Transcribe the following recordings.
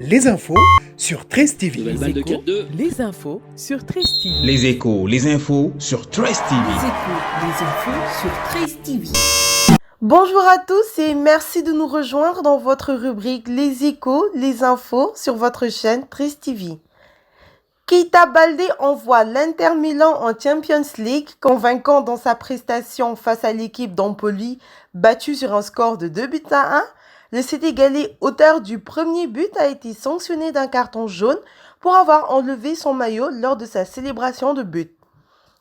Les infos sur 13 TV. Nouvelle balle de 4-2. Les infos sur 13 TV. Les échos, les infos sur 13 TV. Les échos, les infos sur 13 TV. Bonjour à tous et merci de nous rejoindre dans votre rubrique Les échos, les infos sur votre chaîne 13 TV. Keita Baldé envoie l'Inter Milan en Champions League, convaincant dans sa prestation face à l'équipe d'Empoli, battue sur un score de 2-1. Le Sénégalais, auteur du premier but, a été sanctionné d'un carton jaune pour avoir enlevé son maillot lors de sa célébration de but.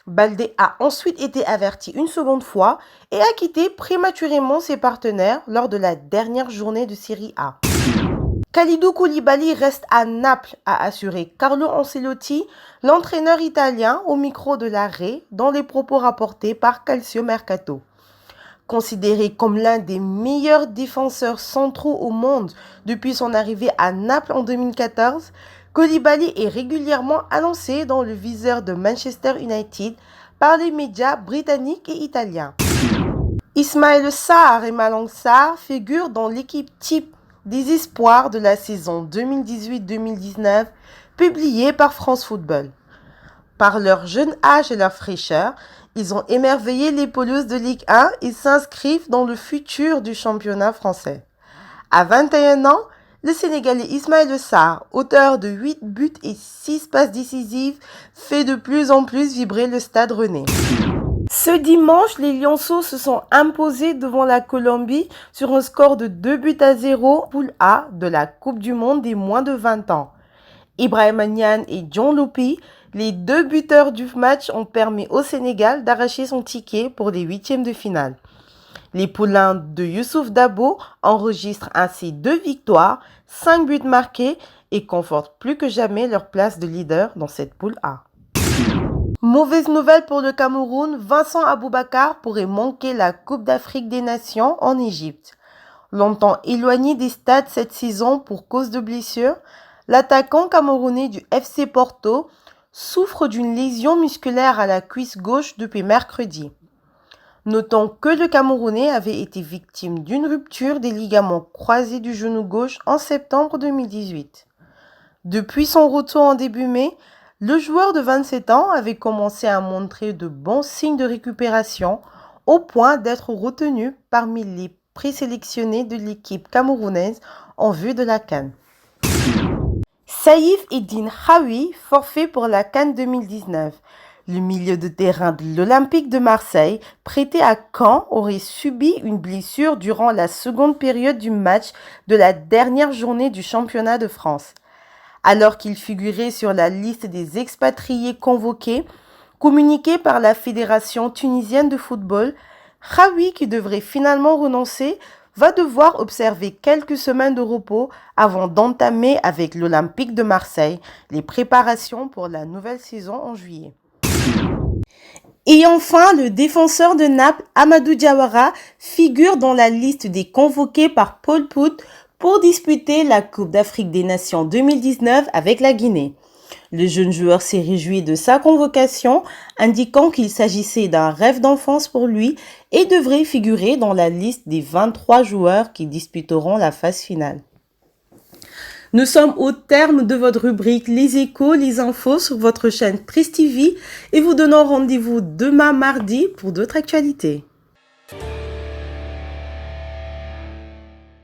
Baldé a ensuite été averti une seconde fois et a quitté prématurément ses partenaires lors de la dernière journée de Série A. Kalidou Koulibaly reste à Naples, a assuré Carlo Ancelotti, l'entraîneur italien, au micro de l'Arrêt, dans les propos rapportés par Calcio Mercato. Considéré comme l'un des meilleurs défenseurs centraux au monde depuis son arrivée à Naples en 2014, Koulibaly est régulièrement annoncé dans le viseur de Manchester United par les médias britanniques et italiens. Ismaïla Sarr et Malang Sarr figurent dans l'équipe type des espoirs de la saison 2018-2019 publiée par France Football. Par leur jeune âge et leur fraîcheur, ils ont émerveillé les pelouses de Ligue 1 et s'inscrivent dans le futur du championnat français. À 21 ans, le Sénégalais Ismaïla Sarr, auteur de 8 buts et 6 passes décisives, fait de plus en plus vibrer le stade rennais. Ce dimanche, les Lionceaux se sont imposés devant la Colombie sur un score de 2-0, poule A de la Coupe du Monde des moins de 20 ans. Ibrahima Niane et John Lopi, les deux buteurs du match, ont permis au Sénégal d'arracher son ticket pour les huitièmes de finale. Les poulains de Youssouf Dabo enregistrent ainsi 2 victoires, 5 buts marqués et confortent plus que jamais leur place de leader dans cette poule A. Mauvaise nouvelle pour le Cameroun, Vincent Aboubakar pourrait manquer la Coupe d'Afrique des Nations en Égypte. Longtemps éloigné des stades cette saison pour cause de blessure, l'attaquant camerounais du FC Porto souffre d'une lésion musculaire à la cuisse gauche depuis mercredi. Notons que le Camerounais avait été victime d'une rupture des ligaments croisés du genou gauche en septembre 2018. Depuis son retour en début mai, le joueur de 27 ans avait commencé à montrer de bons signes de récupération au point d'être retenu parmi les présélectionnés de l'équipe camerounaise en vue de la CAN. Saïf Eddine Haoui, forfait pour la CAN 2019. Le milieu de terrain de l'Olympique de Marseille, prêté à Caen, aurait subi une blessure durant la seconde période du match de la dernière journée du championnat de France. Alors qu'il figurait sur la liste des expatriés convoqués, communiquée par la Fédération tunisienne de football, Haoui, qui devrait finalement renoncer, va devoir observer quelques semaines de repos avant d'entamer avec l'Olympique de Marseille les préparations pour la nouvelle saison en juillet. Et enfin, le défenseur de Naples, Amadou Diawara, figure dans la liste des convoqués par Paul Pout pour disputer la Coupe d'Afrique des Nations 2019 avec la Guinée. Le jeune joueur s'est réjoui de sa convocation, indiquant qu'il s'agissait d'un rêve d'enfance pour lui et devrait figurer dans la liste des 23 joueurs qui disputeront la phase finale. Nous sommes au terme de votre rubrique Les échos, les infos sur votre chaîne 13 TV et vous donnons rendez-vous demain mardi pour d'autres actualités.